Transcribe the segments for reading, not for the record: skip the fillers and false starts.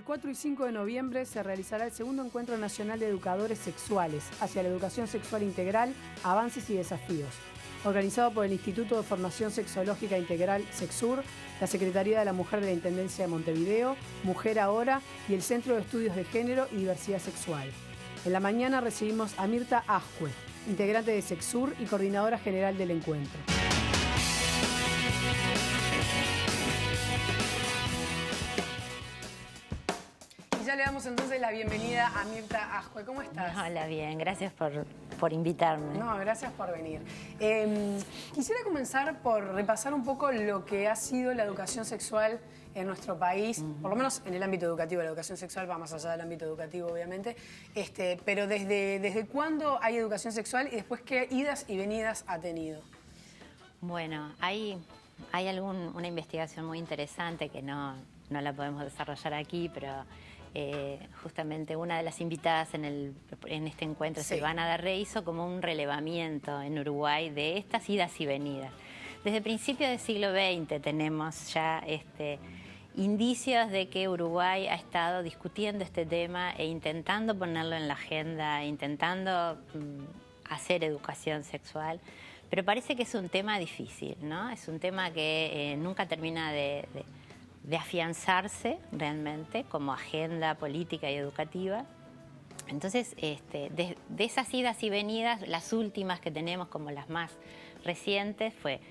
El 4 y 5 de noviembre se realizará el segundo Encuentro Nacional de Educadores Sexuales hacia la Educación Sexual Integral, Avances y Desafíos, organizado por el Instituto de Formación Sexológica Integral SEXUR, la Secretaría de la Mujer de la Intendencia de Montevideo, Mujer Ahora y el Centro de Estudios de Género y Diversidad Sexual. En la mañana recibimos a Mirta Ascue, integrante de SEXUR y coordinadora general del encuentro. Y ya le damos entonces la bienvenida a Mirta Ascue. ¿Cómo estás? Hola, bien. Gracias por invitarme. No, gracias por venir. Quisiera comenzar por repasar un poco lo que ha sido la educación sexual en nuestro país, por lo menos en el ámbito educativo. La educación sexual va más allá del ámbito educativo, obviamente. Pero ¿desde cuándo hay educación sexual y después qué idas y venidas ha tenido? Bueno, hay una investigación muy interesante que no la podemos desarrollar aquí, pero justamente una de las invitadas en este encuentro, sí, Silvana Darré, hizo como un relevamiento en Uruguay de estas idas y venidas. Desde principios del siglo XX tenemos ya indicios de que Uruguay ha estado discutiendo este tema e intentando ponerlo en la agenda, intentando hacer educación sexual, pero parece que es un tema difícil, ¿no? Es un tema que nunca termina de afianzarse realmente como agenda política y educativa. Entonces, de esas idas y venidas, las últimas que tenemos como las más recientes fue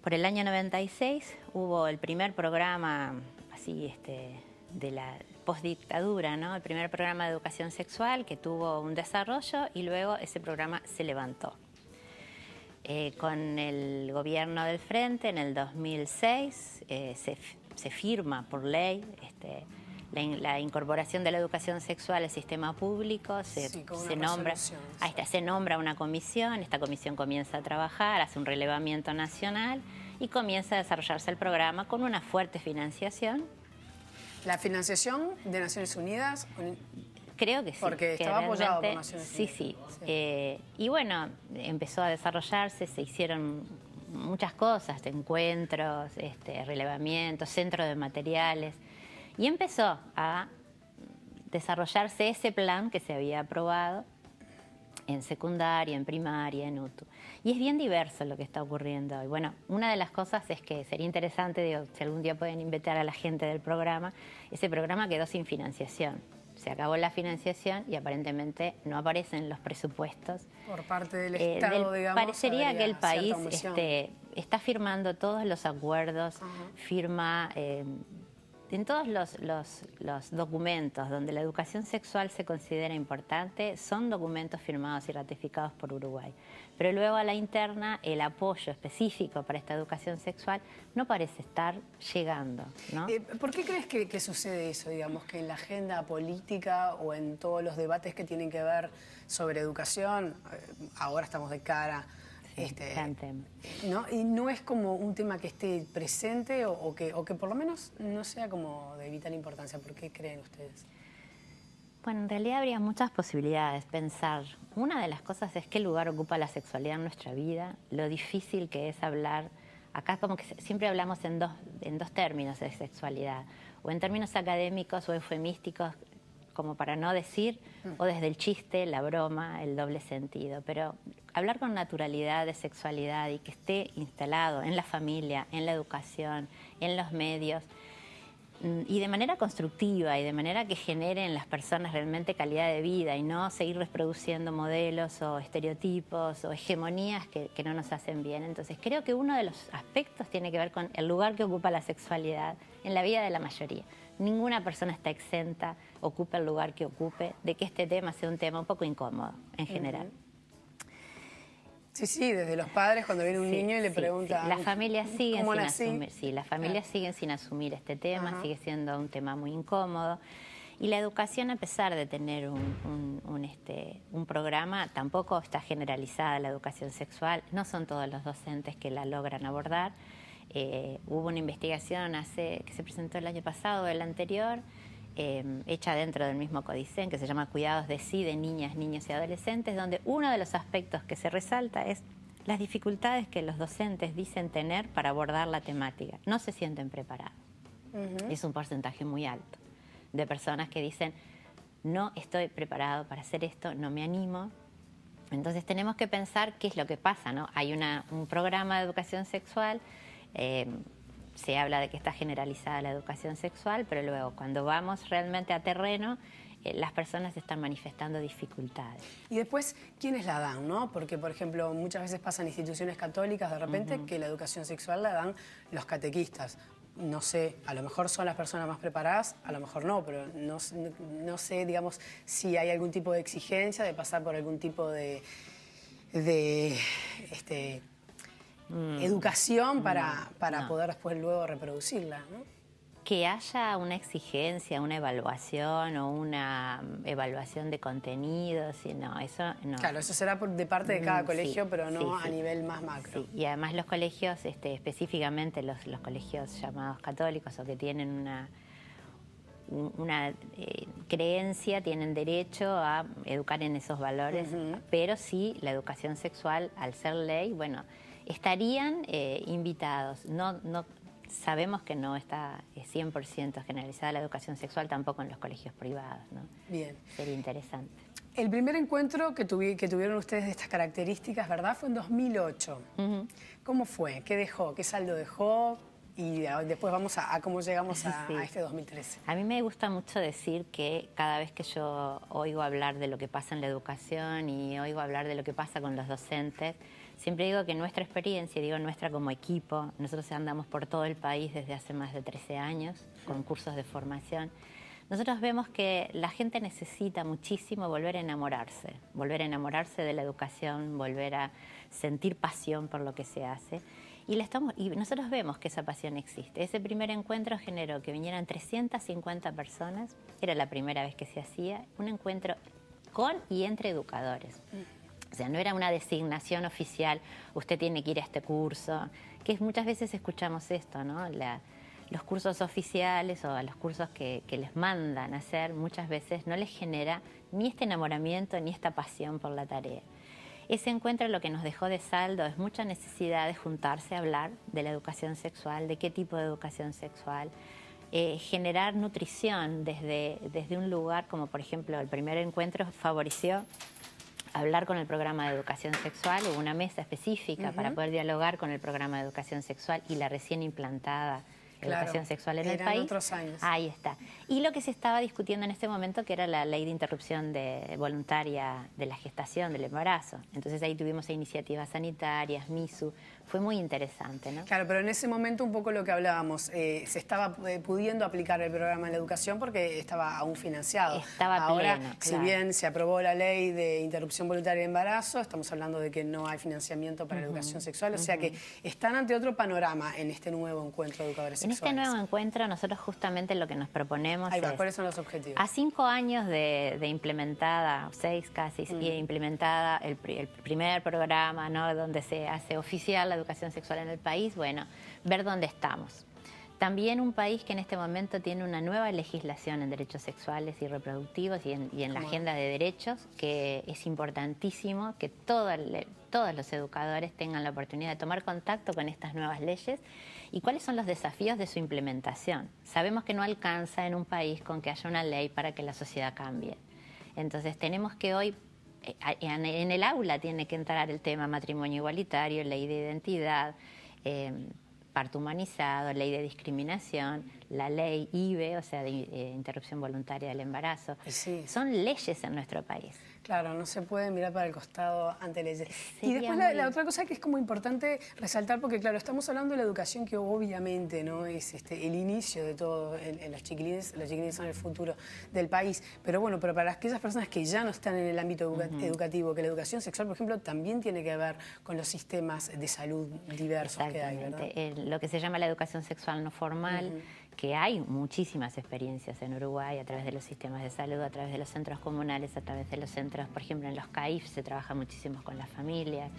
por el año 96, hubo el primer programa así de la postdictadura, ¿no? El primer programa de educación sexual que tuvo un desarrollo y luego ese programa se levantó. Con el gobierno del Frente en el 2006 se firma por ley la incorporación de la educación sexual al sistema público, se nombra una comisión, esta comisión comienza a trabajar, hace un relevamiento nacional y comienza a desarrollarse el programa con una fuerte financiación. ¿La financiación de Naciones Unidas? Creo que sí. Porque estaba apoyado por Naciones Unidas. Sí. Y bueno, empezó a desarrollarse, se hicieron muchas cosas, encuentros, relevamientos, centros de materiales, y empezó a desarrollarse ese plan que se había aprobado en secundaria, en primaria, en UTU. Y es bien diverso lo que está ocurriendo hoy. Bueno, una de las cosas es que sería interesante, digo, si algún día pueden invitar a la gente del programa, ese programa quedó sin financiación. Se acabó la financiación y aparentemente no aparecen los presupuestos. Por parte del Estado, digamos. Parecería que el país está firmando todos los acuerdos, firma en todos los documentos donde la educación sexual se considera importante, son documentos firmados y ratificados por Uruguay. Pero luego a la interna, el apoyo específico para esta educación sexual no parece estar llegando, ¿no? ¿Por qué crees que sucede eso, digamos, que en la agenda política o en todos los debates que tienen que ver sobre educación, ahora estamos de cara... gran tema. ¿No? Y no es como un tema que esté presente o que por lo menos no sea como de vital importancia? ¿Por qué creen ustedes? Bueno, en realidad habría muchas posibilidades. Pensar, una de las cosas es qué lugar ocupa la sexualidad en nuestra vida, lo difícil que es hablar. Acá como que siempre hablamos en dos términos de sexualidad, o en términos académicos o eufemísticos, como para no decir, o desde el chiste, la broma, el doble sentido. Pero hablar con naturalidad de sexualidad y que esté instalado en la familia, en la educación, en los medios, y de manera constructiva y de manera que genere en las personas realmente calidad de vida y no seguir reproduciendo modelos o estereotipos o hegemonías que no nos hacen bien. Entonces creo que uno de los aspectos tiene que ver con el lugar que ocupa la sexualidad en la vida de la mayoría. Ninguna persona está exenta, ocupe el lugar que ocupe, de que este tema sea un tema un poco incómodo en general. Sí, desde los padres cuando viene un niño y le preguntan... Las familias siguen siguen sin asumir este tema, sigue siendo un tema muy incómodo. Y la educación, a pesar de tener un programa, tampoco está generalizada la educación sexual. No son todos los docentes que la logran abordar. Hubo una investigación que se presentó el año pasado o el anterior, hecha dentro del mismo Codicen, que se llama Cuidados de Sí de niñas, niños y adolescentes, donde uno de los aspectos que se resalta es las dificultades que los docentes dicen tener para abordar la temática. No se sienten preparados. Es un porcentaje muy alto. de personas que dicen, no estoy preparado para hacer esto, no me animo. Entonces tenemos que pensar qué es lo que pasa, ¿no? Hay un programa de educación sexual, se habla de que está generalizada la educación sexual, pero luego cuando vamos realmente a terreno, las personas están manifestando dificultades. Y después, ¿quiénes la dan, no? Porque, por ejemplo, muchas veces pasan instituciones católicas de repente que la educación sexual la dan los catequistas. No sé, a lo mejor son las personas más preparadas, a lo mejor no, pero no sé, digamos, si hay algún tipo de exigencia de pasar por algún tipo de educación para poder después luego reproducirla, ¿no? Que haya una exigencia, una evaluación o una evaluación de contenidos, no, eso no. Claro, eso será de parte de cada colegio, sí, pero no sí, a nivel más macro. Sí. Y además los colegios, específicamente los colegios llamados católicos o que tienen una creencia, tienen derecho a educar en esos valores, pero sí la educación sexual, al ser ley, bueno, estarían invitados. No sabemos que no está 100% generalizada la educación sexual tampoco en los colegios privados, ¿no? Bien. Sería interesante. El primer encuentro que tuvieron ustedes de estas características, ¿verdad? Fue en 2008. ¿Cómo fue? ¿Qué dejó? ¿Qué saldo dejó? Y después vamos a cómo llegamos a este 2013. A mí me gusta mucho decir que cada vez que yo oigo hablar de lo que pasa en la educación y oigo hablar de lo que pasa con los docentes, siempre digo que nuestra experiencia, digo nuestra como equipo, nosotros andamos por todo el país desde hace más de 13 años con cursos de formación. Nosotros vemos que la gente necesita muchísimo volver a enamorarse de la educación, volver a sentir pasión por lo que se hace. Y nosotros vemos que esa pasión existe. Ese primer encuentro generó que vinieran 350 personas, era la primera vez que se hacía, un encuentro con y entre educadores. O sea, no era una designación oficial, usted tiene que ir a este curso, que muchas veces escuchamos esto, ¿no? Los cursos oficiales o los cursos que les mandan a hacer, muchas veces no les genera ni este enamoramiento ni esta pasión por la tarea. Ese encuentro lo que nos dejó de saldo es mucha necesidad de juntarse a hablar de la educación sexual, de qué tipo de educación sexual, generar nutrición desde un lugar como, por ejemplo, el primer encuentro favoreció hablar con el programa de educación sexual, hubo una mesa específica para poder dialogar con el programa de educación sexual y la recién implantada educación sexual en el país. Otros años. Ahí está. Y lo que se estaba discutiendo en este momento, que era la ley de interrupción voluntaria de la gestación, del embarazo. Entonces ahí tuvimos iniciativas sanitarias, MISU, fue muy interesante, ¿no? Claro, pero en ese momento un poco lo que hablábamos, se estaba pudiendo aplicar el programa de la educación porque estaba aún financiado. Estaba ahora, pleno, si claro. bien se aprobó la ley de interrupción voluntaria de embarazo, estamos hablando de que no hay financiamiento para la educación sexual, o sea que están ante otro panorama en este nuevo encuentro de educadores sexuales. En este nuevo encuentro nosotros justamente lo que nos proponemos Ahí va, es... ¿cuáles son los objetivos? A 5 años de implementada, 6 casi, implementada el primer programa, ¿no?, donde se hace oficial la educación sexual en el país, bueno, ver dónde estamos. También un país que en este momento tiene una nueva legislación en derechos sexuales y reproductivos y en la agenda de derechos, que es importantísimo que todos los educadores tengan la oportunidad de tomar contacto con estas nuevas leyes y cuáles son los desafíos de su implementación. Sabemos que no alcanza en un país con que haya una ley para que la sociedad cambie. Entonces tenemos que hoy, en el aula tiene que entrar el tema matrimonio igualitario, ley de identidad, parto humanizado, ley de discriminación, la ley IVE, o sea, de interrupción voluntaria del embarazo. Sí. Son leyes en nuestro país. Claro, no se puede mirar para el costado ante leyes. Y Sería después la otra cosa que es como importante resaltar, porque claro, estamos hablando de la educación que obviamente no es el inicio de todo en los chiquilines son el futuro del país, pero bueno, pero para aquellas personas que ya no están en el ámbito educativo, que la educación sexual, por ejemplo, también tiene que ver con los sistemas de salud diversos que hay, ¿verdad? Lo que se llama la educación sexual no formal, que hay muchísimas experiencias en Uruguay a través de los sistemas de salud, a través de los centros comunales, a través de los centros, por ejemplo, en los CAIF se trabaja muchísimo con las familias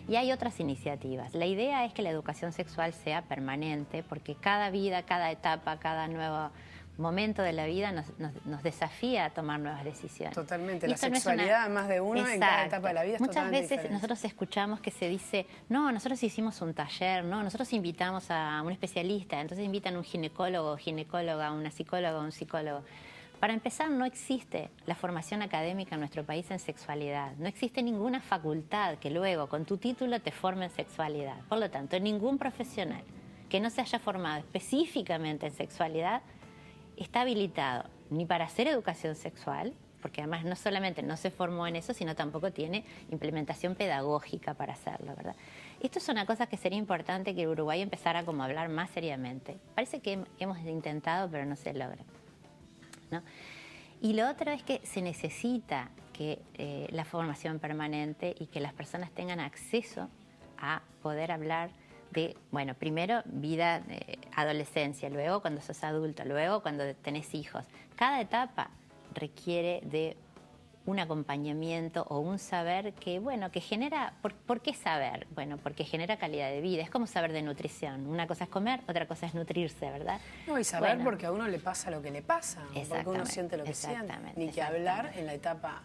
y hay otras iniciativas. La idea es que la educación sexual sea permanente porque cada vida, cada etapa, cada nuevo momento de la vida nos desafía a tomar nuevas decisiones. Totalmente, la sexualidad más de uno en cada etapa de la vida es Muchas totalmente veces diferente. nosotros escuchamos que se dice, no, nosotros hicimos un taller, no, nosotros invitamos a un especialista, entonces invitan a un ginecólogo, ginecóloga, una psicóloga, un psicólogo. Para empezar, no existe la formación académica en nuestro país en sexualidad. No existe ninguna facultad que luego, con tu título, te forme en sexualidad. Por lo tanto, ningún profesional que no se haya formado específicamente en sexualidad está habilitado ni para hacer educación sexual, porque además no solamente no se formó en eso, sino tampoco tiene implementación pedagógica para hacerlo, ¿verdad? Esto es una cosa que sería importante que Uruguay empezara como a hablar más seriamente. Parece que hemos intentado, pero no se logra, ¿no? Y lo otro es que se necesita que la formación permanente y que las personas tengan acceso a poder hablar de, bueno, primero vida, adolescencia, luego cuando sos adulto, luego cuando tenés hijos. Cada etapa requiere de un acompañamiento o un saber que, bueno, que genera... ¿Por qué saber? Bueno, porque genera calidad de vida. Es como saber de nutrición. Una cosa es comer, otra cosa es nutrirse, ¿verdad? No, y saber porque a uno le pasa lo que le pasa, porque uno siente lo que siente. Ni que hablar en la etapa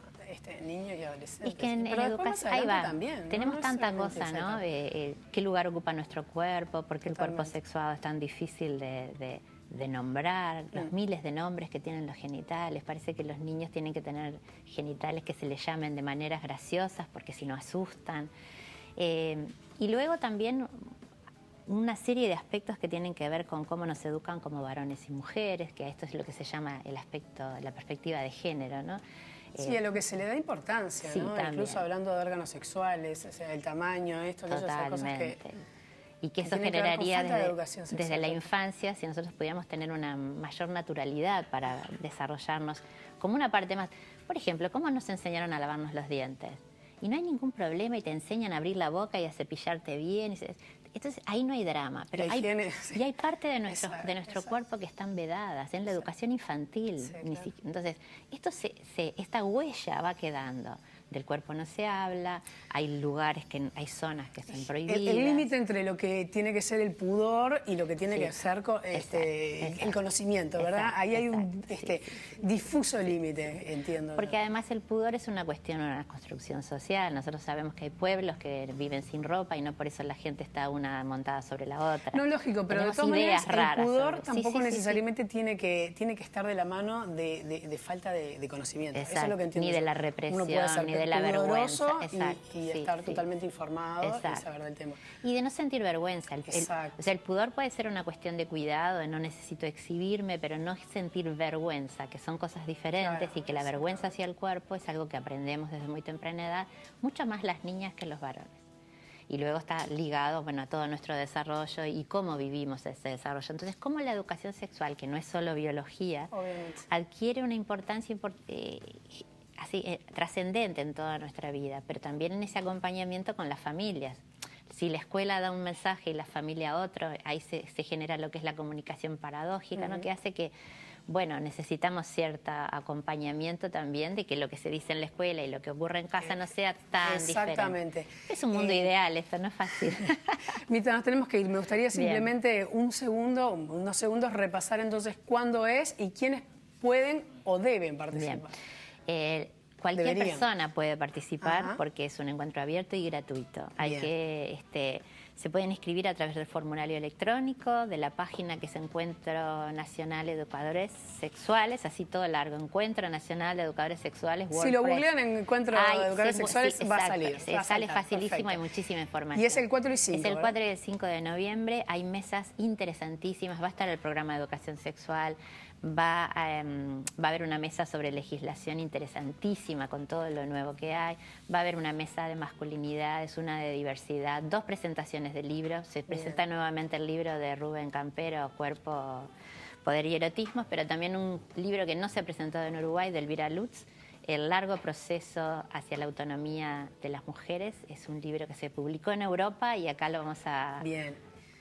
niño y adolescente. Es que en educación, ahí va, también, tenemos ¿no? tanta cosa, ¿no? ¿Qué lugar ocupa nuestro cuerpo? ¿Por qué el cuerpo sexuado es tan difícil de nombrar, los miles de nombres que tienen los genitales? Parece que los niños tienen que tener genitales que se les llamen de maneras graciosas porque si no asustan. Y luego también una serie de aspectos que tienen que ver con cómo nos educan como varones y mujeres, que esto es lo que se llama el aspecto, la perspectiva de género, ¿no? Sí, a lo que se le da importancia, sí, ¿no? También. Incluso hablando de órganos sexuales, o sea, el tamaño, esto, aquello, esas cosas que... Y que eso generaría desde la infancia, si nosotros pudiéramos tener una mayor naturalidad para desarrollarnos como una parte más. Por ejemplo, ¿cómo nos enseñaron a lavarnos los dientes? Y no hay ningún problema y te enseñan a abrir la boca y a cepillarte bien. Entonces ahí no hay drama, pero hay parte de nuestro cuerpo que están vedadas en la educación infantil. Sí, claro. Entonces, esta huella va quedando. Del cuerpo no se habla, hay lugares, hay zonas que son prohibidas. El límite entre lo que tiene que ser el pudor y lo que tiene que ser el conocimiento, ¿verdad? Ahí hay un difuso límite, entiendo. Porque además el pudor es una cuestión, una construcción social. Nosotros sabemos que hay pueblos que viven sin ropa y no por eso la gente está una montada sobre la otra. No, lógico, pero tenemos de todas maneras raras el pudor tampoco necesariamente tiene que estar de la mano de falta de conocimiento. Exacto. Eso es lo que entiendo. Ni de la represión, ni de la vergüenza. Y estar totalmente informado y saber del tema. Y de no sentir vergüenza. O sea, el pudor puede ser una cuestión de cuidado, de no necesito exhibirme, pero no sentir vergüenza, que son cosas diferentes, y que la vergüenza hacia el cuerpo es algo que aprendemos desde muy temprana edad, mucho más las niñas que los varones. Y luego está ligado, bueno, a todo nuestro desarrollo y cómo vivimos ese desarrollo. Entonces, cómo la educación sexual, que no es solo biología, adquiere una importancia trascendente en toda nuestra vida, pero también en ese acompañamiento con las familias. Si la escuela da un mensaje y la familia otro, ahí se genera lo que es la comunicación paradójica, ¿no? Que hace que, bueno, necesitamos cierto acompañamiento también de que lo que se dice en la escuela y lo que ocurre en casa no sea tan exactamente. Diferente. Es un mundo ideal, esto no es fácil. Mita, nos tenemos que ir. Me gustaría simplemente unos segundos repasar entonces cuándo es y quiénes pueden o deben participar. Cualquier persona puede participar porque es un encuentro abierto y gratuito. Se pueden inscribir a través del formulario electrónico, de la página que es Encuentro Nacional de Educadores Sexuales, así todo largo, Encuentro Nacional de Educadores Sexuales, WordPress. Si lo googlean en Encuentro de Educadores Sexuales, va a salir. Sale facilísimo, hay muchísima información. Y es el 4 y 5, Es el 4 y el 5 de noviembre, hay mesas interesantísimas, va a estar el programa de educación sexual, va a haber una mesa sobre legislación interesantísima con todo lo nuevo que hay, va a haber una mesa de masculinidades, una de diversidad, 2 presentaciones de libros, se presenta nuevamente el libro de Rubén Campero, Cuerpo, Poder y Erotismos, pero también un libro que no se ha presentado en Uruguay, de Elvira Lutz, El largo proceso hacia la autonomía de las mujeres. Es un libro que se publicó en Europa y acá lo vamos a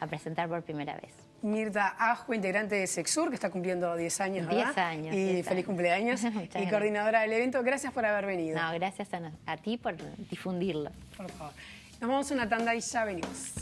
presentar por primera vez. Mirta Ajo, integrante de Sexur, que está cumpliendo 10 años, ¿verdad? 10 años. Y 10 feliz años. cumpleaños. Y coordinadora del evento. Gracias por haber venido. No, gracias a ti por difundirlo. Por favor. Nos vamos a una tanda y ya venimos.